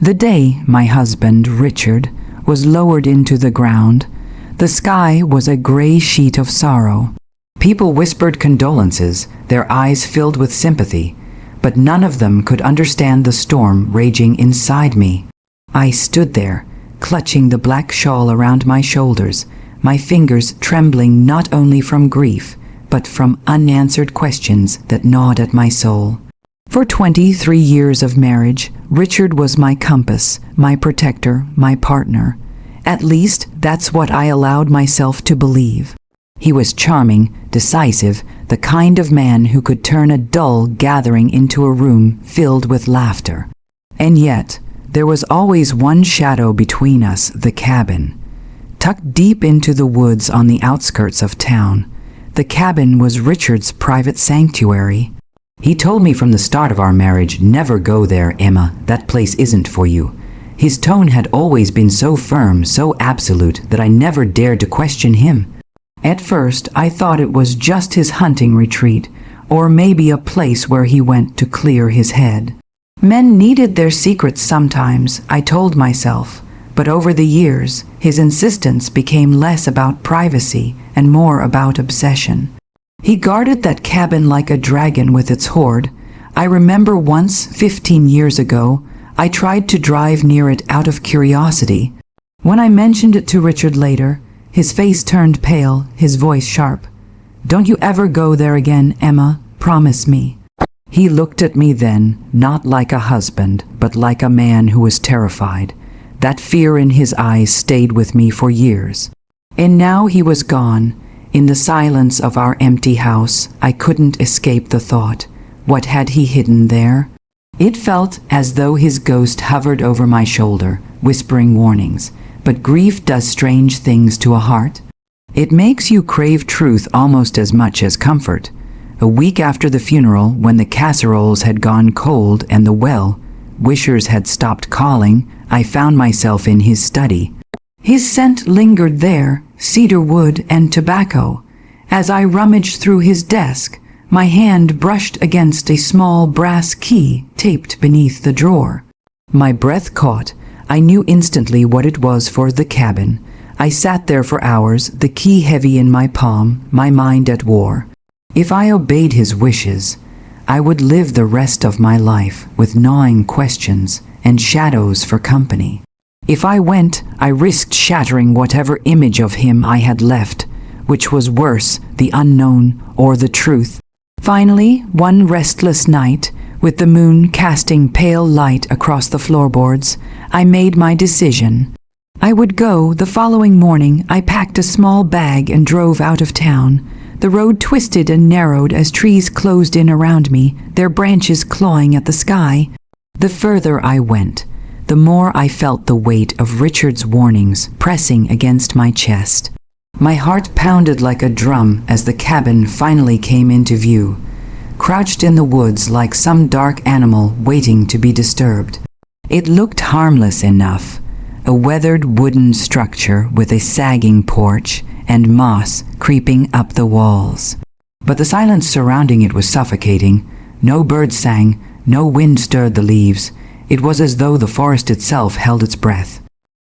The day my husband, Richard, was lowered into the ground, the sky was a gray sheet of sorrow. People whispered condolences, their eyes filled with sympathy, but none of them could understand the storm raging inside me. I stood there, clutching the black shawl around my shoulders, my fingers trembling not only from grief, but from unanswered questions that gnawed at my soul. For 23 years of marriage, Richard was my compass, my protector, my partner. At least that's what I allowed myself to believe. He was charming, decisive, the kind of man who could turn a dull gathering into a room filled with laughter. And yet, there was always one shadow between us, the cabin. Tucked deep into the woods on the outskirts of town, the cabin was Richard's private sanctuary. He told me from the start of our marriage, "Never go there, Emma, that place isn't for you." His tone had always been so firm, so absolute, that I never dared to question him. At first, I thought it was just his hunting retreat, or maybe a place where he went to clear his head. Men needed their secrets sometimes, I told myself, but over the years, his insistence became less about privacy and more about obsession. He guarded that cabin like a dragon with its hoard. I remember once, 15 years ago, I tried to drive near it out of curiosity. When I mentioned it to Richard later, his face turned pale, his voice sharp. "Don't you ever go there again, Emma, promise me." He looked at me then, not like a husband, but like a man who was terrified. That fear in his eyes stayed with me for years. And now he was gone. In the silence of our empty house, I couldn't escape the thought, what had he hidden there? It felt as though his ghost hovered over my shoulder, whispering warnings. But grief does strange things to a heart. It makes you crave truth almost as much as comfort. A week after the funeral, when the casseroles had gone cold and the well-wishers had stopped calling, I found myself in his study. His scent lingered there, cedar wood and tobacco. As I rummaged through his desk, my hand brushed against a small brass key taped beneath the drawer. My breath caught. I knew instantly what it was for the cabin. I sat there for hours, the key heavy in my palm, my mind at war. If I obeyed his wishes, I would live the rest of my life with gnawing questions and shadows for company. If I went, I risked shattering whatever image of him I had left, which was worse, the unknown or the truth. Finally, one restless night, with the moon casting pale light across the floorboards, I made my decision. I would go. The following morning, I packed a small bag and drove out of town. The road twisted and narrowed as trees closed in around me, their branches clawing at the sky. The further I went, the more I felt the weight of Richard's warnings pressing against my chest. My heart pounded like a drum as the cabin finally came into view, crouched in the woods like some dark animal waiting to be disturbed. It looked harmless enough, a weathered wooden structure with a sagging porch and moss creeping up the walls. But the silence surrounding it was suffocating. No birds sang, no wind stirred the leaves. It was as though the forest itself held its breath.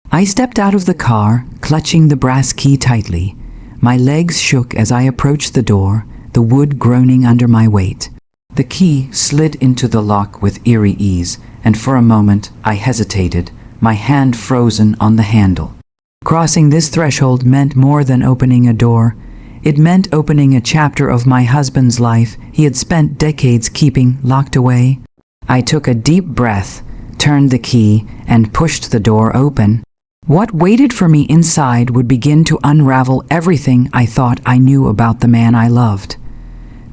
I stepped out of the car, clutching the brass key tightly. My legs shook as I approached the door, the wood groaning under my weight. The key slid into the lock with eerie ease, and for a moment I hesitated, my hand frozen on the handle. Crossing this threshold meant more than opening a door. It meant opening a chapter of my husband's life he had spent decades keeping locked away. I took a deep breath, turned the key, and pushed the door open. What waited for me inside would begin to unravel everything I thought I knew about the man I loved.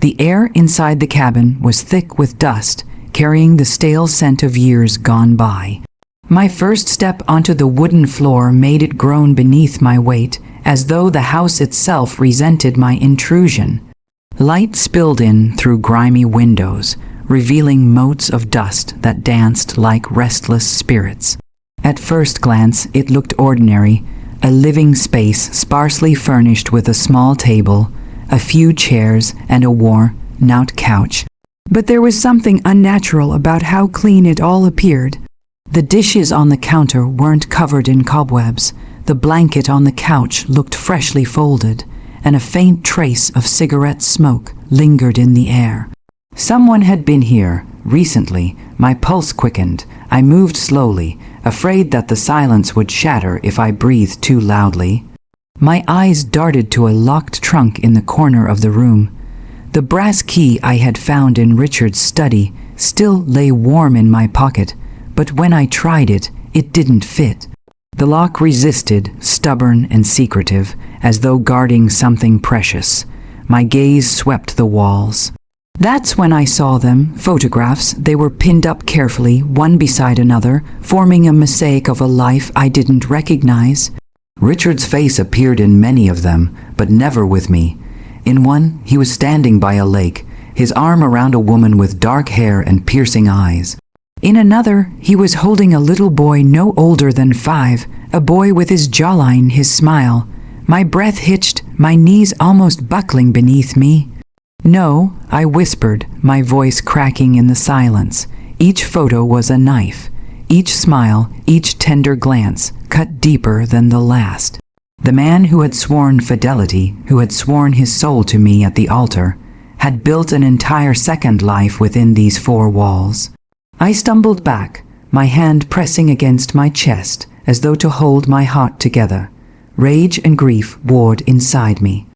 The air inside the cabin was thick with dust, carrying the stale scent of years gone by. My first step onto the wooden floor made it groan beneath my weight, as though the house itself resented my intrusion. Light spilled in through grimy windows, revealing motes of dust that danced like restless spirits. At first glance, it looked ordinary, a living space sparsely furnished with a small table, a few chairs, and a worn-out couch. But there was something unnatural about how clean it all appeared. The dishes on the counter weren't covered in cobwebs, the blanket on the couch looked freshly folded, and a faint trace of cigarette smoke lingered in the air. Someone had been here, recently. My pulse quickened. I moved slowly, afraid that the silence would shatter if I breathed too loudly. My eyes darted to a locked trunk in the corner of the room. The brass key I had found in Richard's study still lay warm in my pocket, but when I tried it, it didn't fit. The lock resisted, stubborn and secretive, as though guarding something precious. My gaze swept the walls. That's when I saw them, photographs. They were pinned up carefully, one beside another, forming a mosaic of a life I didn't recognize. Richard's face appeared in many of them, but never with me. In one, he was standing by a lake, his arm around a woman with dark hair and piercing eyes. In another, he was holding a little boy no older than 5, a boy with his jawline, his smile. My breath hitched, my knees almost buckling beneath me. "No," I whispered, my voice cracking in the silence. Each photo was a knife. Each smile, each tender glance, cut deeper than the last. The man who had sworn fidelity, who had sworn his soul to me at the altar, had built an entire second life within these 4 walls. I stumbled back, my hand pressing against my chest, as though to hold my heart together. Rage and grief warred inside me.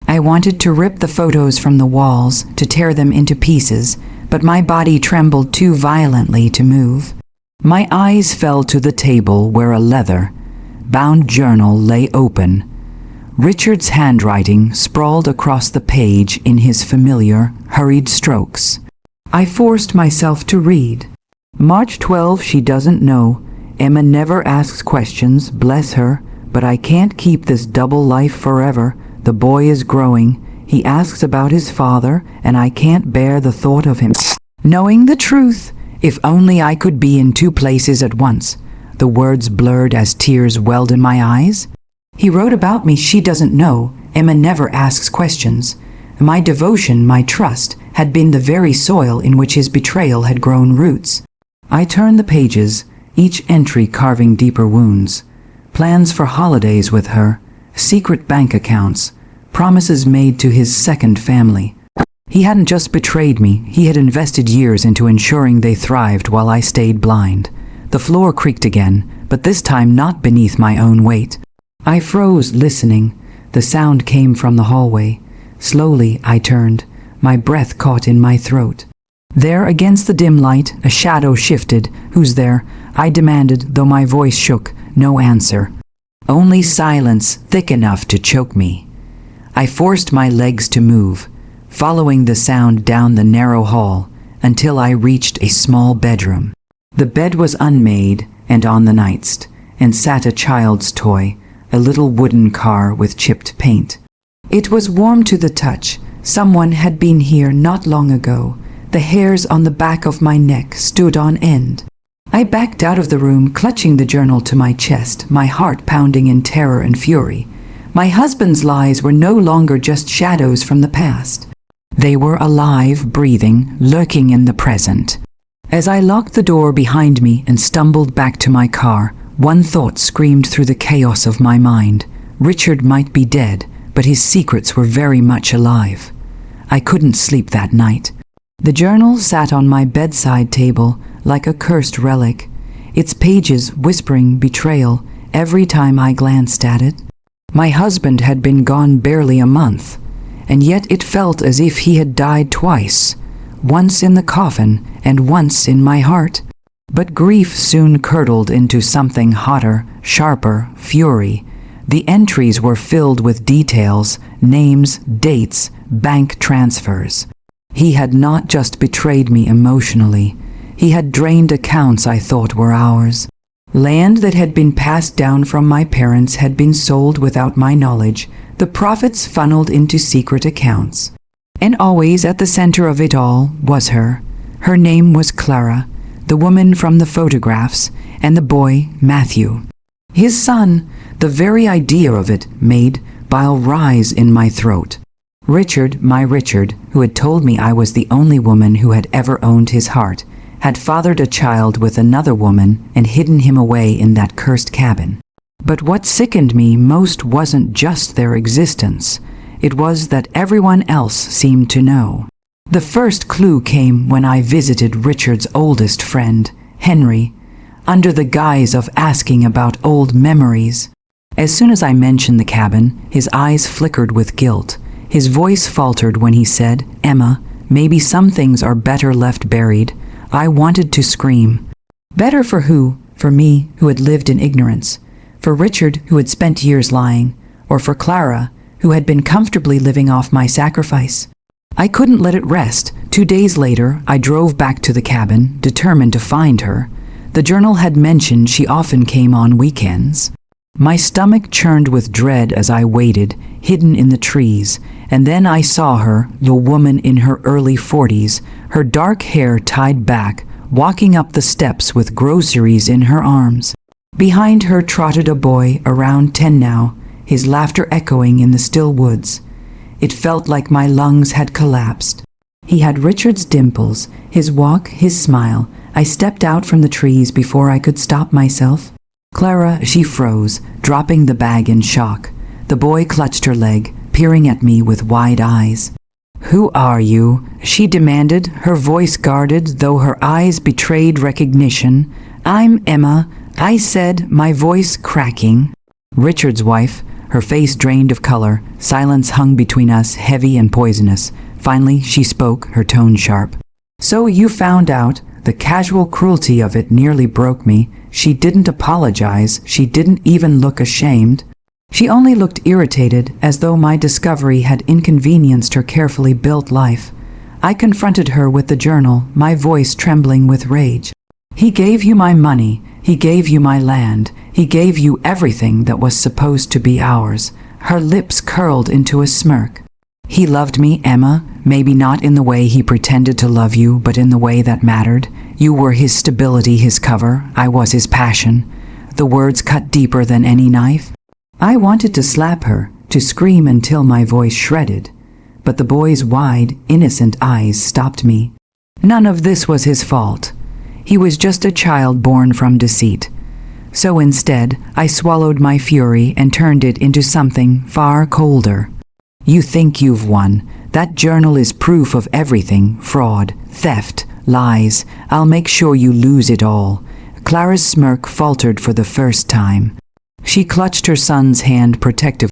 I wanted to rip the photos from the walls, to tear them into pieces, but my body trembled too violently to move. My eyes fell to the table where a leather-bound journal lay open. Richard's handwriting sprawled across the page in his familiar, hurried strokes. I forced myself to read. March 12, she doesn't know. Emma never asks questions, bless her, but I can't keep this double life forever. The boy is growing. He asks about his father, and I can't bear the thought of him knowing the truth. If only I could be in 2 places at once. The words blurred as tears welled in my eyes. He wrote about me, she doesn't know. Emma never asks questions. My devotion, my trust, had been the very soil in which his betrayal had grown roots. I turned the pages, each entry carving deeper wounds. Plans for holidays with her, secret bank accounts, promises made to his second family. He hadn't just betrayed me, he had invested years into ensuring they thrived while I stayed blind. The floor creaked again, but this time not beneath my own weight. I froze, listening. The sound came from the hallway. Slowly I turned, my breath caught in my throat. There, against the dim light, a shadow shifted. "Who's there?" I demanded, though my voice shook. No answer. Only silence thick enough to choke me. I forced my legs to move, following the sound down the narrow hall until I reached a small bedroom. The bed was unmade and on the nightstand, and sat a child's toy, a little wooden car with chipped paint. It was warm to the touch. Someone had been here not long ago. The hairs on the back of my neck stood on end. I backed out of the room, clutching the journal to my chest, my heart pounding in terror and fury. My husband's lies were no longer just shadows from the past. They were alive, breathing, lurking in the present. As I locked the door behind me and stumbled back to my car, one thought screamed through the chaos of my mind. Richard might be dead, but his secrets were very much alive. I couldn't sleep that night. The journal sat on my bedside table like a cursed relic, its pages whispering betrayal every time I glanced at it. My husband had been gone barely a month, and yet it felt as if he had died twice, once in the coffin and once in my heart. But grief soon curdled into something hotter, sharper, fury. The entries were filled with details, names, dates, bank transfers. He had not just betrayed me emotionally. He had drained accounts I thought were ours. Land that had been passed down from my parents had been sold without my knowledge, the profits funneled into secret accounts. And always at the center of it all was her. Her name was Clara, the woman from the photographs, and the boy, Matthew. His son, the very idea of it made bile rise in my throat. Richard, my Richard, who had told me I was the only woman who had ever owned his heart, had fathered a child with another woman and hidden him away in that cursed cabin. But what sickened me most wasn't just their existence. It was that everyone else seemed to know. The first clue came when I visited Richard's oldest friend, Henry, under the guise of asking about old memories. As soon as I mentioned the cabin, his eyes flickered with guilt. His voice faltered when he said, "Emma, maybe some things are better left buried." I wanted to scream. Better for who? For me, who had lived in ignorance. For Richard, who had spent years lying. Or for Clara, who had been comfortably living off my sacrifice. I couldn't let it rest. 2 days later, I drove back to the cabin, determined to find her. The journal had mentioned she often came on weekends. My stomach churned with dread as I waited, hidden in the trees, and then I saw her, the woman in her early 40s, her dark hair tied back, walking up the steps with groceries in her arms. Behind her trotted a boy around 10 now, his laughter echoing in the still woods. It felt like my lungs had collapsed. He had Richard's dimples, his walk, his smile. I stepped out from the trees before I could stop myself. Clara, she froze, dropping the bag in shock. The boy clutched her leg, peering at me with wide eyes. "Who are you?" she demanded, her voice guarded, though her eyes betrayed recognition. "I'm Emma," I said, my voice cracking. Richard's wife, her face drained of color. Silence hung between us, heavy and poisonous. Finally, she spoke, her tone sharp. "So you found out?" The casual cruelty of it nearly broke me. She didn't apologize. She didn't even look ashamed. She only looked irritated, as though my discovery had inconvenienced her carefully built life. I confronted her with the journal, my voice trembling with rage. "He gave you my money. He gave you my land. He gave you everything that was supposed to be ours." Her lips curled into a smirk. "He loved me, Emma, maybe not in the way he pretended to love you, but in the way that mattered. You were his stability, his cover. I was his passion." The words cut deeper than any knife. I wanted to slap her, to scream until my voice shredded. But the boy's wide, innocent eyes stopped me. None of this was his fault. He was just a child born from deceit. So instead, I swallowed my fury and turned it into something far colder. "You think you've won. That journal is proof of everything: fraud, theft, lies. I'll make sure you lose it all." Clara's smirk faltered for the first time. She clutched her son's hand protectively.